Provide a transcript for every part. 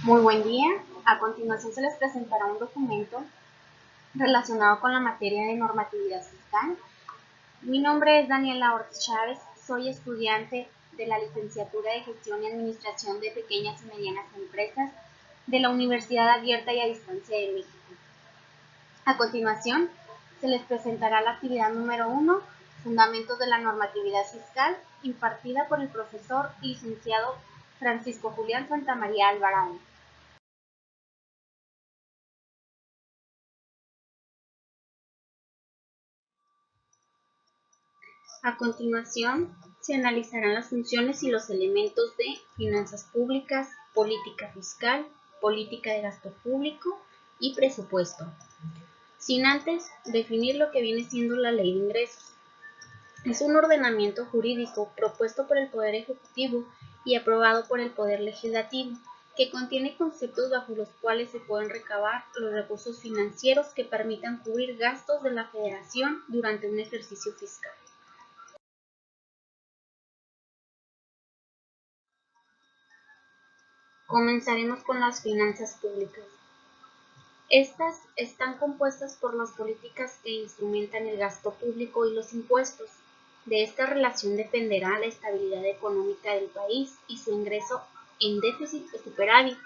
Muy buen día. A continuación se les presentará un documento relacionado con la materia de normatividad fiscal. Mi nombre es Daniela Ortiz Chávez, soy estudiante de la licenciatura de Gestión y Administración de Pequeñas y Medianas Empresas de la Universidad Abierta y a Distancia de México. A continuación se les presentará la actividad número 1, Fundamentos de la Normatividad Fiscal, impartida por el profesor y licenciado Francisco Julián Santamaría Alvarado. A continuación, se analizarán las funciones y los elementos de finanzas públicas, política fiscal, política de gasto público y presupuesto, sin antes definir lo que viene siendo la ley de ingresos. Es un ordenamiento jurídico propuesto por el Poder Ejecutivo y aprobado por el Poder Legislativo, que contiene conceptos bajo los cuales se pueden recabar los recursos financieros que permitan cubrir gastos de la Federación durante un ejercicio fiscal. Comenzaremos con las finanzas públicas. Estas están compuestas por las políticas que instrumentan el gasto público y los impuestos. De esta relación dependerá la estabilidad económica del país y su ingreso en déficit o superávit.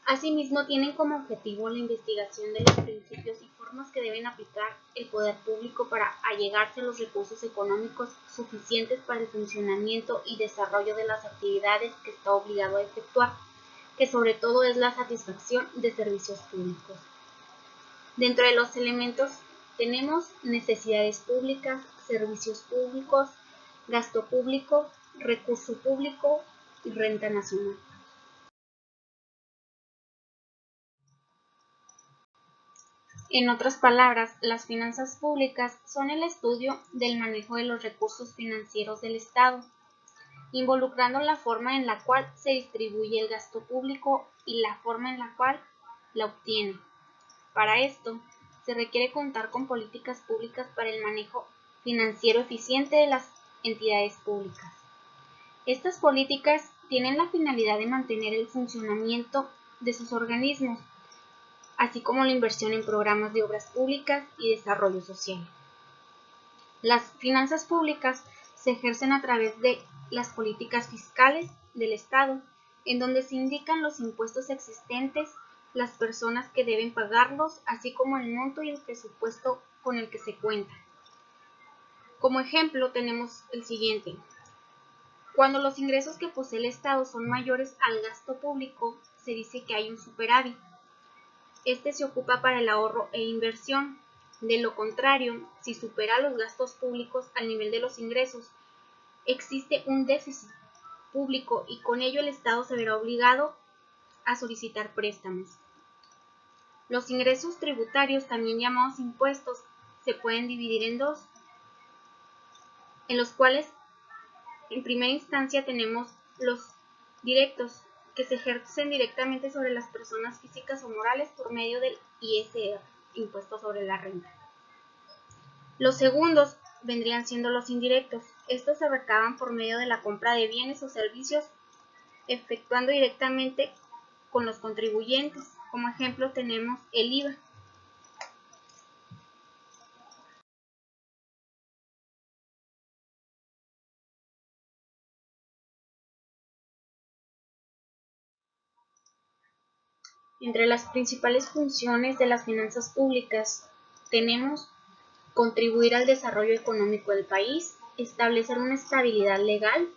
Asimismo, tienen como objetivo la investigación de los principios y formas que deben aplicar el poder público para allegarse a los recursos económicos suficientes para el funcionamiento y desarrollo de las actividades que está obligado a efectuar, que sobre todo es la satisfacción de servicios públicos. Dentro de los elementos tenemos necesidades públicas, servicios públicos, gasto público, recurso público y renta nacional. En otras palabras, las finanzas públicas son el estudio del manejo de los recursos financieros del Estado, involucrando la forma en la cual se distribuye el gasto público y la forma en la cual la obtiene. Para esto, se requiere contar con políticas públicas para el manejo financiero eficiente de las entidades públicas. Estas políticas tienen la finalidad de mantener el funcionamiento de sus organismos, así como la inversión en programas de obras públicas y desarrollo social. Las finanzas públicas se ejercen a través de las políticas fiscales del Estado, en donde se indican los impuestos existentes, las personas que deben pagarlos, así como el monto y el presupuesto con el que se cuenta. Como ejemplo tenemos el siguiente. Cuando los ingresos que posee el Estado son mayores al gasto público, se dice que hay un superávit. Este se ocupa para el ahorro e inversión. De lo contrario, si supera los gastos públicos al nivel de los ingresos, existe un déficit público y con ello el Estado se verá obligado a solicitar préstamos. Los ingresos tributarios, también llamados impuestos, se pueden dividir en dos, en los cuales en primera instancia tenemos los directos, que se ejercen directamente sobre las personas físicas o morales por medio del ISR, impuesto sobre la renta. Los segundos vendrían siendo los indirectos. Estos se recaban por medio de la compra de bienes o servicios, efectuando directamente con los contribuyentes. Como ejemplo tenemos el IVA. Entre las principales funciones de las finanzas públicas tenemos contribuir al desarrollo económico del país, establecer una estabilidad legal,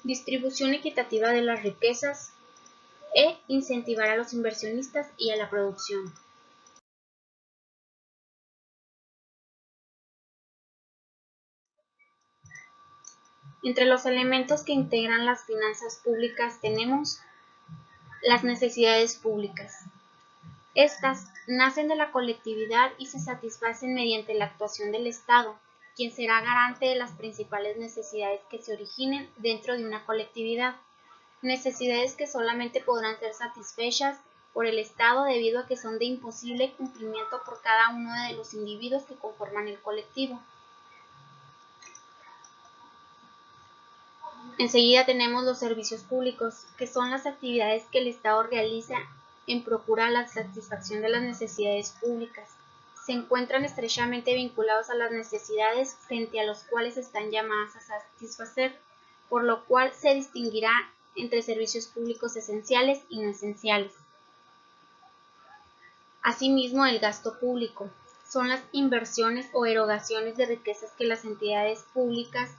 distribución equitativa de las riquezas e incentivar a los inversionistas y a la producción. Entre los elementos que integran las finanzas públicas tenemos las necesidades públicas. Estas nacen de la colectividad y se satisfacen mediante la actuación del Estado, quien será garante de las principales necesidades que se originen dentro de una colectividad, necesidades que solamente podrán ser satisfechas por el Estado debido a que son de imposible cumplimiento por cada uno de los individuos que conforman el colectivo. Enseguida tenemos los servicios públicos, que son las actividades que el Estado realiza en procura la satisfacción de las necesidades públicas. Se encuentran estrechamente vinculados a las necesidades frente a los cuales están llamadas a satisfacer, por lo cual se distinguirá entre servicios públicos esenciales y no esenciales. Asimismo, el gasto público son las inversiones o erogaciones de riquezas que las entidades públicas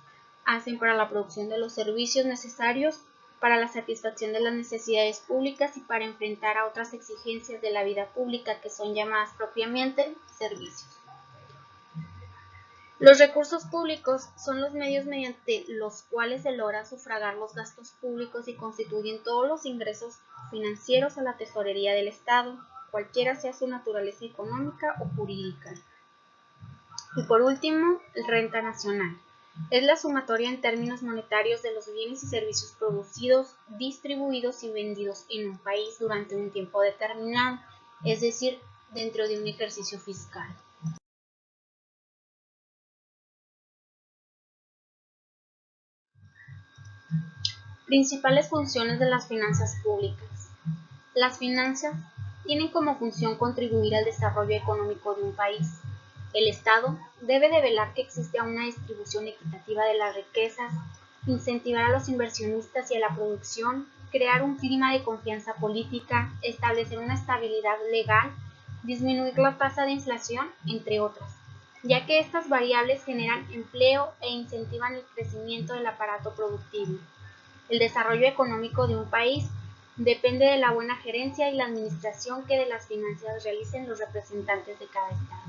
hacen para la producción de los servicios necesarios para la satisfacción de las necesidades públicas y para enfrentar a otras exigencias de la vida pública que son llamadas propiamente servicios. Los recursos públicos son los medios mediante los cuales se logra sufragar los gastos públicos y constituyen todos los ingresos financieros a la tesorería del Estado, cualquiera sea su naturaleza económica o jurídica. Y por último, renta nacional. Es la sumatoria en términos monetarios de los bienes y servicios producidos, distribuidos y vendidos en un país durante un tiempo determinado, es decir, dentro de un ejercicio fiscal. Principales funciones de las finanzas públicas. Las finanzas tienen como función contribuir al desarrollo económico de un país. El Estado debe de velar que exista una distribución equitativa de las riquezas, incentivar a los inversionistas y a la producción, crear un clima de confianza política, establecer una estabilidad legal, disminuir la tasa de inflación, entre otras, ya que estas variables generan empleo e incentivan el crecimiento del aparato productivo. El desarrollo económico de un país depende de la buena gerencia y la administración que de las finanzas realicen los representantes de cada estado.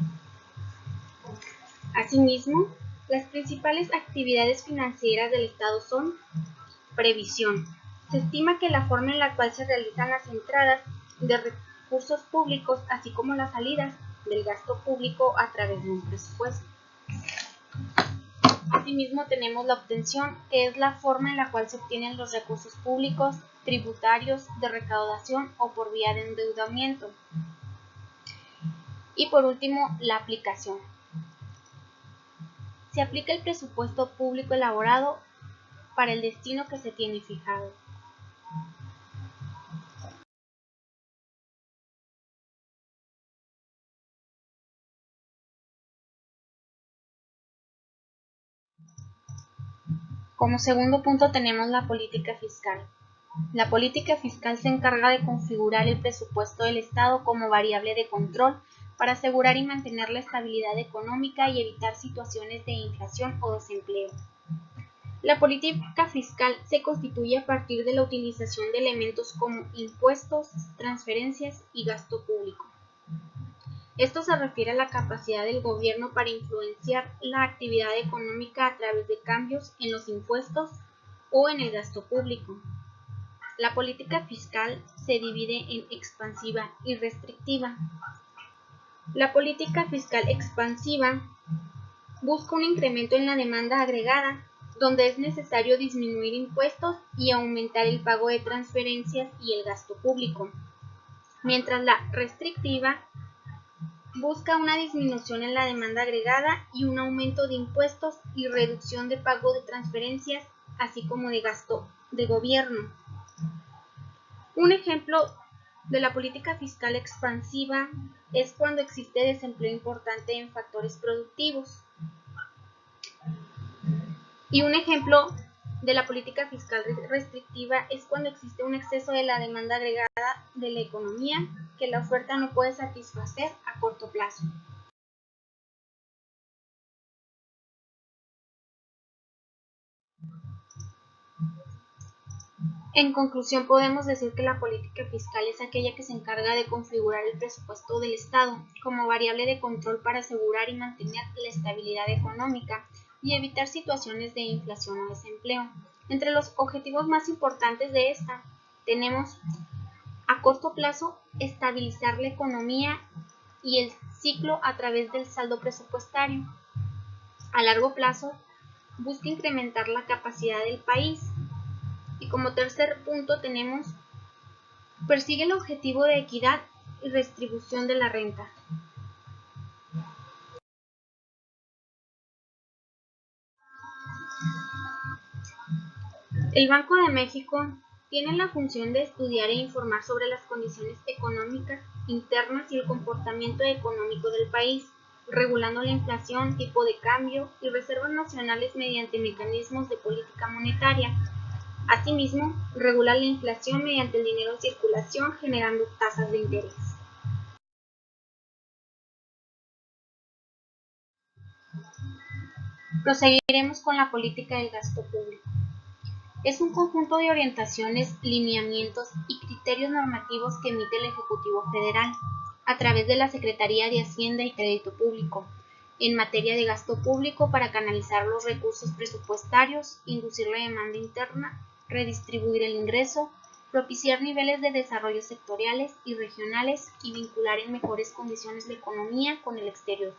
Asimismo, las principales actividades financieras del Estado son previsión. Se estima que la forma en la cual se realizan las entradas de recursos públicos, así como las salidas del gasto público a través de un presupuesto. Asimismo, tenemos la obtención, que es la forma en la cual se obtienen los recursos públicos, tributarios, de recaudación o por vía de endeudamiento. Y por último, la aplicación. Se aplica el presupuesto público elaborado para el destino que se tiene fijado. Como segundo punto tenemos la política fiscal. La política fiscal se encarga de configurar el presupuesto del Estado como variable de control para asegurar y mantener la estabilidad económica y evitar situaciones de inflación o desempleo. La política fiscal se constituye a partir de la utilización de elementos como impuestos, transferencias y gasto público. Esto se refiere a la capacidad del gobierno para influenciar la actividad económica a través de cambios en los impuestos o en el gasto público. La política fiscal se divide en expansiva y restrictiva. La política fiscal expansiva busca un incremento en la demanda agregada, donde es necesario disminuir impuestos y aumentar el pago de transferencias y el gasto público, mientras la restrictiva busca una disminución en la demanda agregada y un aumento de impuestos y reducción de pago de transferencias, así como de gasto de gobierno. Un ejemplo de la política fiscal expansiva es cuando existe desempleo importante en factores productivos. Y un ejemplo de la política fiscal restrictiva es cuando existe un exceso de la demanda agregada de la economía que la oferta no puede satisfacer a corto plazo. En conclusión, podemos decir que la política fiscal es aquella que se encarga de configurar el presupuesto del Estado como variable de control para asegurar y mantener la estabilidad económica y evitar situaciones de inflación o desempleo. Entre los objetivos más importantes de esta, tenemos a corto plazo estabilizar la economía y el ciclo a través del saldo presupuestario. A largo plazo, busca incrementar la capacidad del país. Y como tercer punto tenemos, persigue el objetivo de equidad y redistribución de la renta. El Banco de México tiene la función de estudiar e informar sobre las condiciones económicas internas y el comportamiento económico del país, regulando la inflación, tipo de cambio y reservas nacionales mediante mecanismos de política monetaria. Asimismo, regula la inflación mediante el dinero en circulación, generando tasas de interés. Proseguiremos con la política del gasto público. Es un conjunto de orientaciones, lineamientos y criterios normativos que emite el Ejecutivo Federal, a través de la Secretaría de Hacienda y Crédito Público, en materia de gasto público para canalizar los recursos presupuestarios, inducir la demanda interna, redistribuir el ingreso, propiciar niveles de desarrollo sectoriales y regionales y vincular en mejores condiciones la economía con el exterior,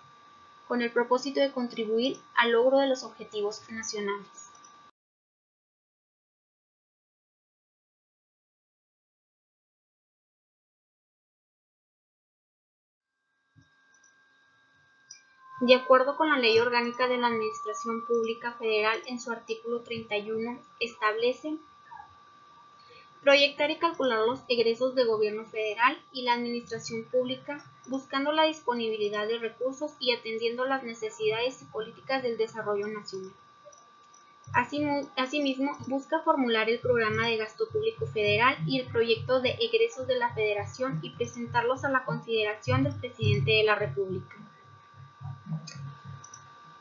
con el propósito de contribuir al logro de los objetivos nacionales. De acuerdo con la Ley Orgánica de la Administración Pública Federal, en su artículo 31, establece proyectar y calcular los egresos de gobierno federal y la administración pública, buscando la disponibilidad de recursos y atendiendo las necesidades y políticas del desarrollo nacional. Asimismo, busca formular el programa de gasto público federal y el proyecto de egresos de la Federación y presentarlos a la consideración del presidente de la República.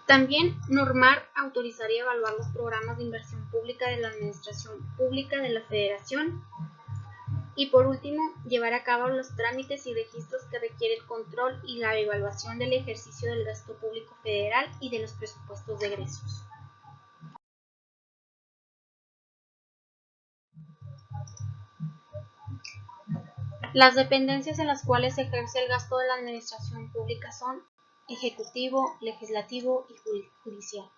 También normar, autorizar y evaluar los programas de inversión pública de la Administración Pública de la Federación. Y por último, llevar a cabo los trámites y registros que requiere el control y la evaluación del ejercicio del gasto público federal y de los presupuestos de egresos. Las dependencias en las cuales se ejerce el gasto de la administración pública son Ejecutivo, Legislativo y Judicial.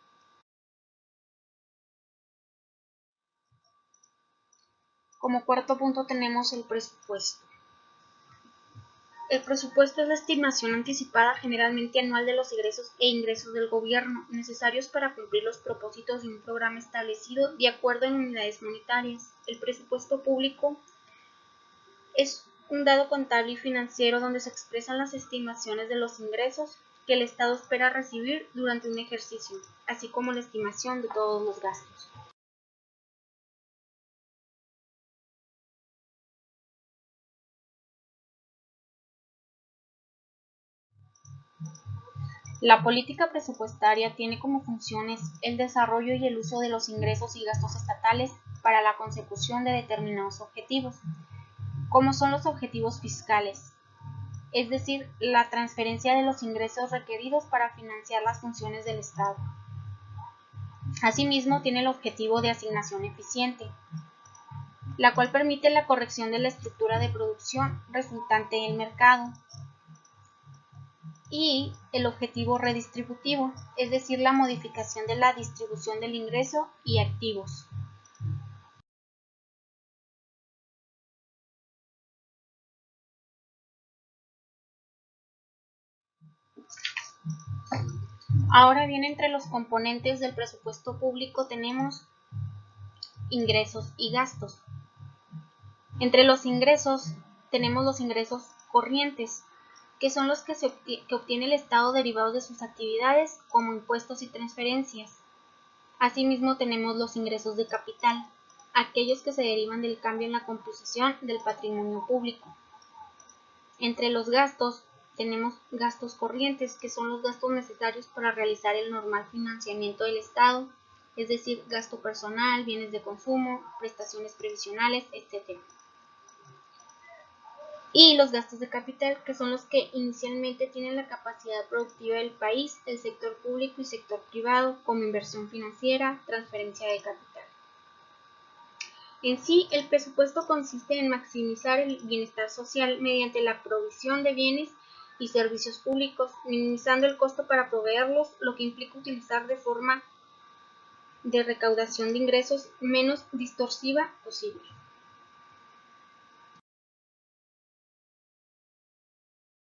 Como cuarto punto tenemos el presupuesto. El presupuesto es la estimación anticipada generalmente anual de los egresos e ingresos del gobierno necesarios para cumplir los propósitos de un programa establecido de acuerdo en unidades monetarias. El presupuesto público es un dado contable y financiero donde se expresan las estimaciones de los ingresos que el Estado espera recibir durante un ejercicio, así como la estimación de todos los gastos. La política presupuestaria tiene como funciones el desarrollo y el uso de los ingresos y gastos estatales para la consecución de determinados objetivos, como son los objetivos fiscales, es decir, la transferencia de los ingresos requeridos para financiar las funciones del Estado. Asimismo, tiene el objetivo de asignación eficiente, la cual permite la corrección de la estructura de producción resultante del mercado, y el objetivo redistributivo, es decir, la modificación de la distribución del ingreso y activos. Ahora bien, entre los componentes del presupuesto público tenemos ingresos y gastos. Entre los ingresos tenemos los ingresos corrientes, que son los que obtiene el Estado derivados de sus actividades, como impuestos y transferencias. Asimismo tenemos los ingresos de capital, aquellos que se derivan del cambio en la composición del patrimonio público. Entre los gastos tenemos gastos corrientes, que son los gastos necesarios para realizar el normal financiamiento del Estado, es decir, gasto personal, bienes de consumo, prestaciones previsionales, etc. Y los gastos de capital, que son los que inicialmente tienen la capacidad productiva del país, el sector público y sector privado, como inversión financiera, transferencia de capital. En sí, el presupuesto consiste en maximizar el bienestar social mediante la provisión de bienes y servicios públicos, minimizando el costo para proveerlos, lo que implica utilizar de forma de recaudación de ingresos menos distorsiva posible.